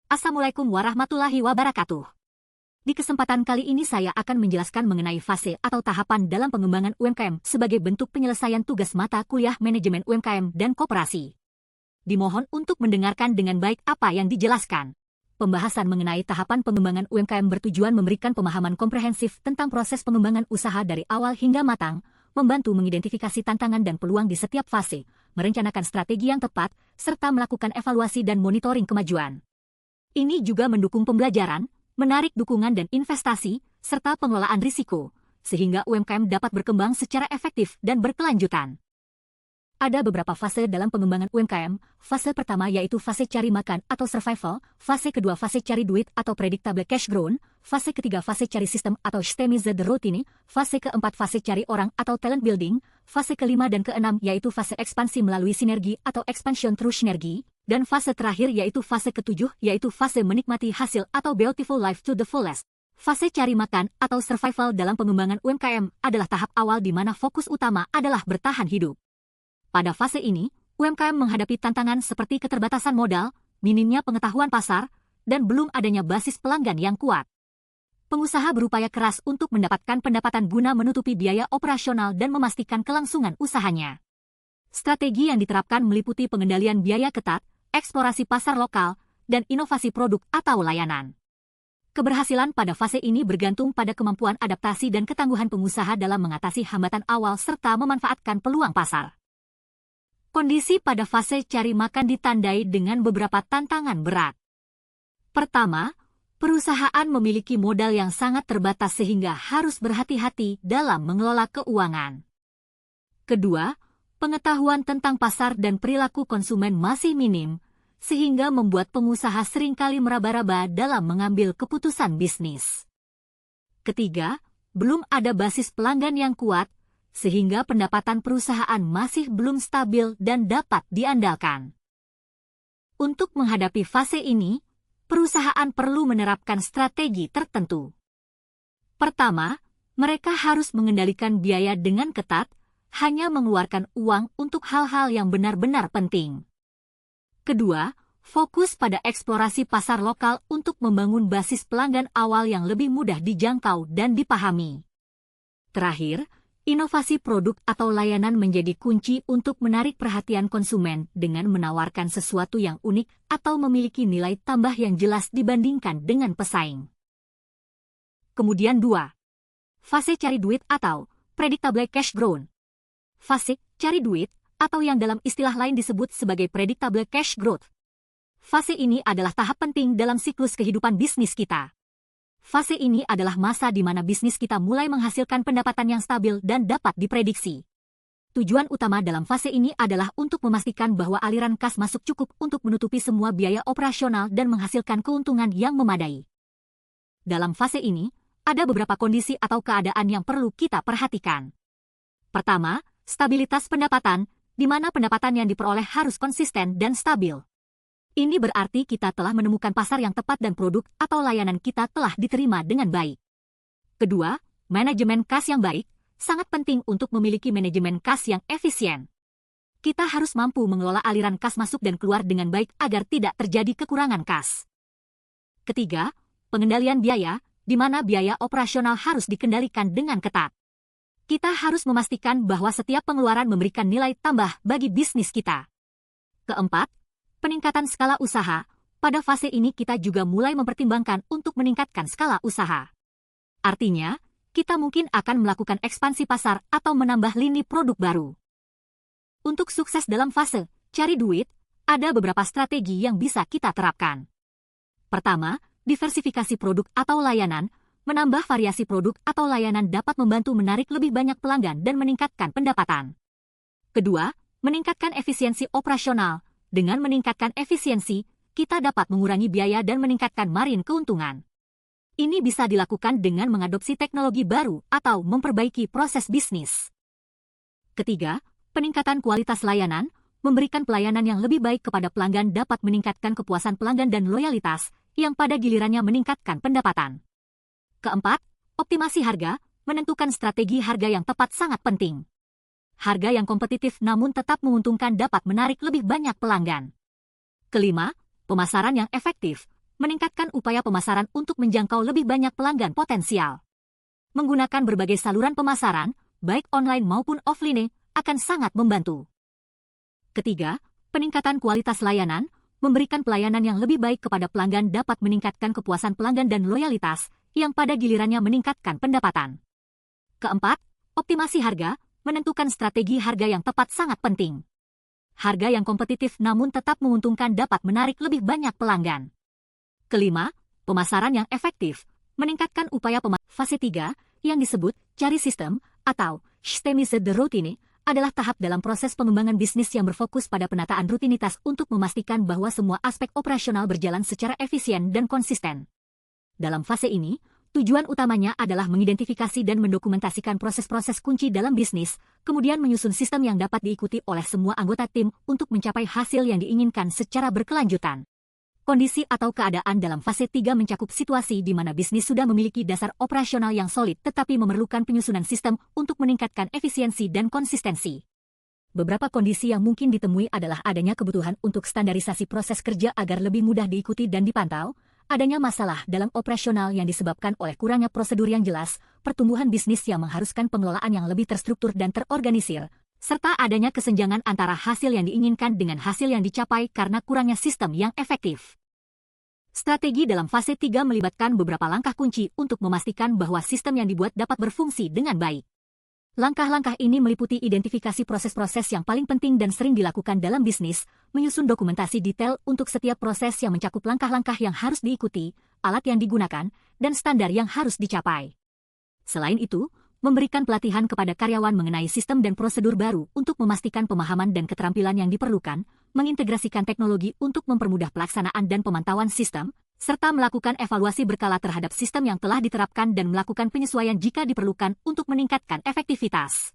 Assalamualaikum warahmatullahi wabarakatuh. Di kesempatan kali ini saya akan menjelaskan mengenai fase atau tahapan dalam pengembangan UMKM sebagai bentuk penyelesaian tugas mata kuliah manajemen UMKM dan koperasi. Dimohon untuk mendengarkan dengan baik apa yang dijelaskan. Pembahasan mengenai tahapan pengembangan UMKM bertujuan memberikan pemahaman komprehensif tentang proses pengembangan usaha dari awal hingga matang, membantu mengidentifikasi tantangan dan peluang di setiap fase, merencanakan strategi yang tepat, serta melakukan evaluasi dan monitoring kemajuan. Ini juga mendukung pembelajaran, menarik dukungan dan investasi, serta pengelolaan risiko, sehingga UMKM dapat berkembang secara efektif dan berkelanjutan. Ada beberapa fase dalam pengembangan UMKM. Fase pertama yaitu fase cari makan atau survival, fase kedua fase cari duit atau predictable cash grown, fase ketiga fase cari sistem atau systemized routine, fase keempat fase cari orang atau talent building, fase kelima dan keenam yaitu fase ekspansi melalui sinergi atau expansion through sinergi, dan fase terakhir yaitu fase ketujuh yaitu fase menikmati hasil atau beautiful life to the fullest. Fase cari makan atau survival dalam pengembangan UMKM adalah tahap awal di mana fokus utama adalah bertahan hidup. Pada fase ini, UMKM menghadapi tantangan seperti keterbatasan modal, minimnya pengetahuan pasar, dan belum adanya basis pelanggan yang kuat. Pengusaha berupaya keras untuk mendapatkan pendapatan guna menutupi biaya operasional dan memastikan kelangsungan usahanya. Strategi yang diterapkan meliputi pengendalian biaya ketat, eksplorasi pasar lokal, dan inovasi produk atau layanan. Keberhasilan pada fase ini bergantung pada kemampuan adaptasi dan ketangguhan pengusaha dalam mengatasi hambatan awal serta memanfaatkan peluang pasar. Kondisi pada fase cari makan ditandai dengan beberapa tantangan berat. Pertama, perusahaan memiliki modal yang sangat terbatas sehingga harus berhati-hati dalam mengelola keuangan. Kedua, pengetahuan tentang pasar dan perilaku konsumen masih minim, sehingga membuat pengusaha seringkali meraba-raba dalam mengambil keputusan bisnis. Ketiga, belum ada basis pelanggan yang kuat, sehingga pendapatan perusahaan masih belum stabil dan dapat diandalkan. Untuk menghadapi fase ini, perusahaan perlu menerapkan strategi tertentu. Pertama, mereka harus mengendalikan biaya dengan ketat, hanya mengeluarkan uang untuk hal-hal yang benar-benar penting. Kedua, fokus pada eksplorasi pasar lokal untuk membangun basis pelanggan awal yang lebih mudah dijangkau dan dipahami. Terakhir, inovasi produk atau layanan menjadi kunci untuk menarik perhatian konsumen dengan menawarkan sesuatu yang unik atau memiliki nilai tambah yang jelas dibandingkan dengan pesaing. Kemudian 2. Fase cari duit atau predictable cash grown. Fase cari duit atau yang dalam istilah lain disebut sebagai predictable cash growth. Fase ini adalah tahap penting dalam siklus kehidupan bisnis kita. Fase ini adalah masa di mana bisnis kita mulai menghasilkan pendapatan yang stabil dan dapat diprediksi. Tujuan utama dalam fase ini adalah untuk memastikan bahwa aliran kas masuk cukup untuk menutupi semua biaya operasional dan menghasilkan keuntungan yang memadai. Dalam fase ini, ada beberapa kondisi atau keadaan yang perlu kita perhatikan. Pertama, stabilitas pendapatan, di mana pendapatan yang diperoleh harus konsisten dan stabil. Ini berarti kita telah menemukan pasar yang tepat dan produk atau layanan kita telah diterima dengan baik. Kedua, manajemen kas yang baik, sangat penting untuk memiliki manajemen kas yang efisien. Kita harus mampu mengelola aliran kas masuk dan keluar dengan baik agar tidak terjadi kekurangan kas. Ketiga, pengendalian biaya, di mana biaya operasional harus dikendalikan dengan ketat. Kita harus memastikan bahwa setiap pengeluaran memberikan nilai tambah bagi bisnis kita. Keempat, peningkatan skala usaha. Pada fase ini kita juga mulai mempertimbangkan untuk meningkatkan skala usaha. Artinya, kita mungkin akan melakukan ekspansi pasar atau menambah lini produk baru. Untuk sukses dalam fase cari duit, ada beberapa strategi yang bisa kita terapkan. Pertama, diversifikasi produk atau layanan. Menambah variasi produk atau layanan dapat membantu menarik lebih banyak pelanggan dan meningkatkan pendapatan. Kedua, meningkatkan efisiensi operasional. Dengan meningkatkan efisiensi, kita dapat mengurangi biaya dan meningkatkan margin keuntungan. Ini bisa dilakukan dengan mengadopsi teknologi baru atau memperbaiki proses bisnis. Ketiga, peningkatan kualitas layanan, memberikan pelayanan yang lebih baik kepada pelanggan dapat meningkatkan kepuasan pelanggan dan loyalitas, yang pada gilirannya meningkatkan pendapatan. Keempat, optimasi harga, menentukan strategi harga yang tepat sangat penting. Harga yang kompetitif namun tetap menguntungkan dapat menarik lebih banyak pelanggan. Kelima, pemasaran yang efektif. meningkatkan upaya pemasaran untuk menjangkau lebih banyak pelanggan potensial. Menggunakan berbagai saluran pemasaran, baik online maupun offline, akan sangat membantu. Ketiga, peningkatan kualitas layanan, memberikan pelayanan yang lebih baik kepada pelanggan dapat meningkatkan kepuasan pelanggan dan loyalitas, yang pada gilirannya meningkatkan pendapatan. Keempat, optimasi harga, menentukan strategi harga yang tepat sangat penting. Harga yang kompetitif namun tetap menguntungkan dapat menarik lebih banyak pelanggan. Kelima, pemasaran yang efektif, meningkatkan upaya pemasaran. Fase 3, yang disebut cari sistem atau systemize the routine, adalah tahap dalam proses pengembangan bisnis yang berfokus pada penataan rutinitas untuk memastikan bahwa semua aspek operasional berjalan secara efisien dan konsisten. Dalam fase ini, tujuan utamanya adalah mengidentifikasi dan mendokumentasikan proses-proses kunci dalam bisnis, kemudian menyusun sistem yang dapat diikuti oleh semua anggota tim untuk mencapai hasil yang diinginkan secara berkelanjutan. Kondisi atau keadaan dalam fase 3 mencakup situasi di mana bisnis sudah memiliki dasar operasional yang solid tetapi memerlukan penyusunan sistem untuk meningkatkan efisiensi dan konsistensi. Beberapa kondisi yang mungkin ditemui adalah adanya kebutuhan untuk standarisasi proses kerja agar lebih mudah diikuti dan dipantau, adanya masalah dalam operasional yang disebabkan oleh kurangnya prosedur yang jelas, pertumbuhan bisnis yang mengharuskan pengelolaan yang lebih terstruktur dan terorganisir, serta adanya kesenjangan antara hasil yang diinginkan dengan hasil yang dicapai karena kurangnya sistem yang efektif. Strategi dalam fase 3 melibatkan beberapa langkah kunci untuk memastikan bahwa sistem yang dibuat dapat berfungsi dengan baik. Langkah-langkah ini meliputi identifikasi proses-proses yang paling penting dan sering dilakukan dalam bisnis, menyusun dokumentasi detail untuk setiap proses yang mencakup langkah-langkah yang harus diikuti, alat yang digunakan, dan standar yang harus dicapai. Selain itu, memberikan pelatihan kepada karyawan mengenai sistem dan prosedur baru untuk memastikan pemahaman dan keterampilan yang diperlukan, mengintegrasikan teknologi untuk mempermudah pelaksanaan dan pemantauan sistem, serta melakukan evaluasi berkala terhadap sistem yang telah diterapkan dan melakukan penyesuaian jika diperlukan untuk meningkatkan efektivitas.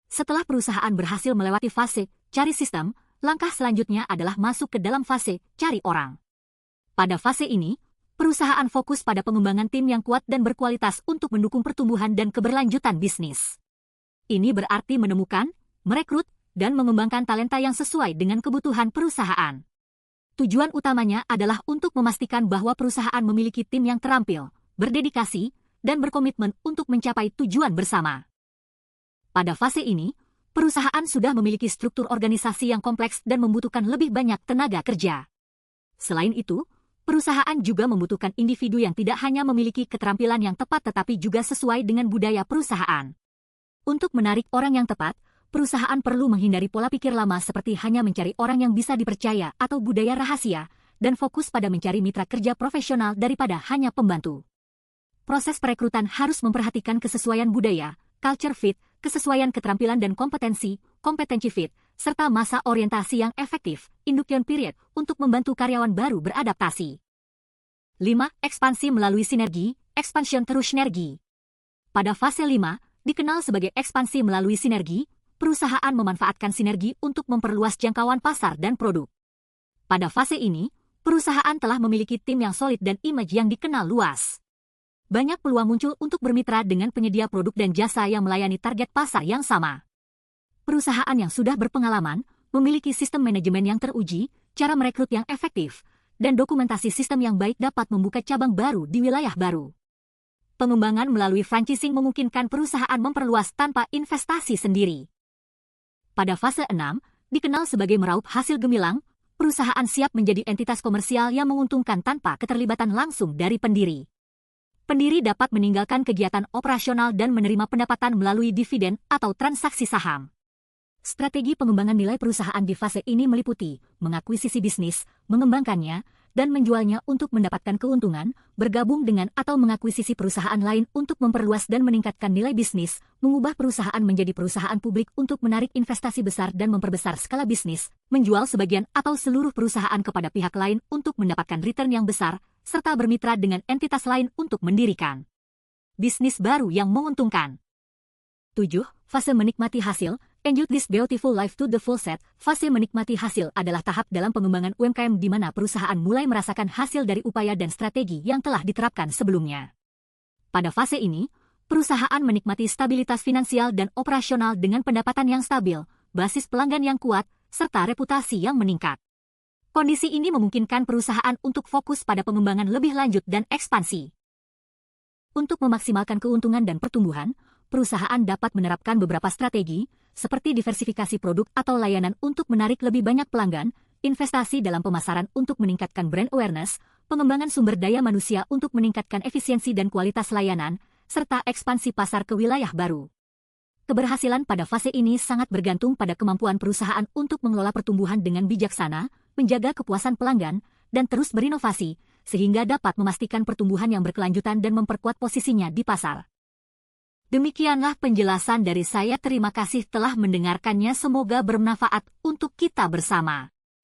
Setelah perusahaan berhasil melewati fase cari sistem, langkah selanjutnya adalah masuk ke dalam fase cari orang. Pada fase ini, perusahaan fokus pada pengembangan tim yang kuat dan berkualitas untuk mendukung pertumbuhan dan keberlanjutan bisnis. Ini berarti menemukan, merekrut, dan mengembangkan talenta yang sesuai dengan kebutuhan perusahaan. Tujuan utamanya adalah untuk memastikan bahwa perusahaan memiliki tim yang terampil, berdedikasi, dan berkomitmen untuk mencapai tujuan bersama. Pada fase ini, perusahaan sudah memiliki struktur organisasi yang kompleks dan membutuhkan lebih banyak tenaga kerja. Selain itu, perusahaan juga membutuhkan individu yang tidak hanya memiliki keterampilan yang tepat tetapi juga sesuai dengan budaya perusahaan. Untuk menarik orang yang tepat, perusahaan perlu menghindari pola pikir lama seperti hanya mencari orang yang bisa dipercaya atau budaya rahasia, dan fokus pada mencari mitra kerja profesional daripada hanya pembantu. Proses perekrutan harus memperhatikan kesesuaian budaya, culture fit, kesesuaian keterampilan dan kompetensi fit, serta masa orientasi yang efektif, induction period, untuk membantu karyawan baru beradaptasi. 5. Ekspansi melalui sinergi, expansion through sinergi. Pada fase 5, dikenal sebagai ekspansi melalui sinergi, perusahaan memanfaatkan sinergi untuk memperluas jangkauan pasar dan produk. Pada fase ini, perusahaan telah memiliki tim yang solid dan image yang dikenal luas. Banyak peluang muncul untuk bermitra dengan penyedia produk dan jasa yang melayani target pasar yang sama. Perusahaan yang sudah berpengalaman, memiliki sistem manajemen yang teruji, cara merekrut yang efektif, dan dokumentasi sistem yang baik dapat membuka cabang baru di wilayah baru. Pengembangan melalui franchising memungkinkan perusahaan memperluas tanpa investasi sendiri. Pada fase 6, dikenal sebagai meraup hasil gemilang, perusahaan siap menjadi entitas komersial yang menguntungkan tanpa keterlibatan langsung dari pendiri. Pendiri dapat meninggalkan kegiatan operasional dan menerima pendapatan melalui dividen atau transaksi saham. Strategi pengembangan nilai perusahaan di fase ini meliputi mengakuisisi bisnis, mengembangkannya, dan menjualnya untuk mendapatkan keuntungan, bergabung dengan atau mengakuisisi perusahaan lain untuk memperluas dan meningkatkan nilai bisnis, mengubah perusahaan menjadi perusahaan publik untuk menarik investasi besar dan memperbesar skala bisnis, menjual sebagian atau seluruh perusahaan kepada pihak lain untuk mendapatkan return yang besar, serta bermitra dengan entitas lain untuk mendirikan bisnis baru yang menguntungkan. 7. Fase menikmati hasil. Enjoy this beautiful life to the full set. Fase menikmati hasil adalah tahap dalam pengembangan UMKM di mana perusahaan mulai merasakan hasil dari upaya dan strategi yang telah diterapkan sebelumnya. Pada fase ini, perusahaan menikmati stabilitas finansial dan operasional dengan pendapatan yang stabil, basis pelanggan yang kuat, serta reputasi yang meningkat. Kondisi ini memungkinkan perusahaan untuk fokus pada pengembangan lebih lanjut dan ekspansi. Untuk memaksimalkan keuntungan dan pertumbuhan, perusahaan dapat menerapkan beberapa strategi, seperti diversifikasi produk atau layanan untuk menarik lebih banyak pelanggan, investasi dalam pemasaran untuk meningkatkan brand awareness, pengembangan sumber daya manusia untuk meningkatkan efisiensi dan kualitas layanan, serta ekspansi pasar ke wilayah baru. Keberhasilan pada fase ini sangat bergantung pada kemampuan perusahaan untuk mengelola pertumbuhan dengan bijaksana, menjaga kepuasan pelanggan, dan terus berinovasi, sehingga dapat memastikan pertumbuhan yang berkelanjutan dan memperkuat posisinya di pasar. Demikianlah penjelasan dari saya. Terima kasih telah mendengarkannya. Semoga bermanfaat untuk kita bersama.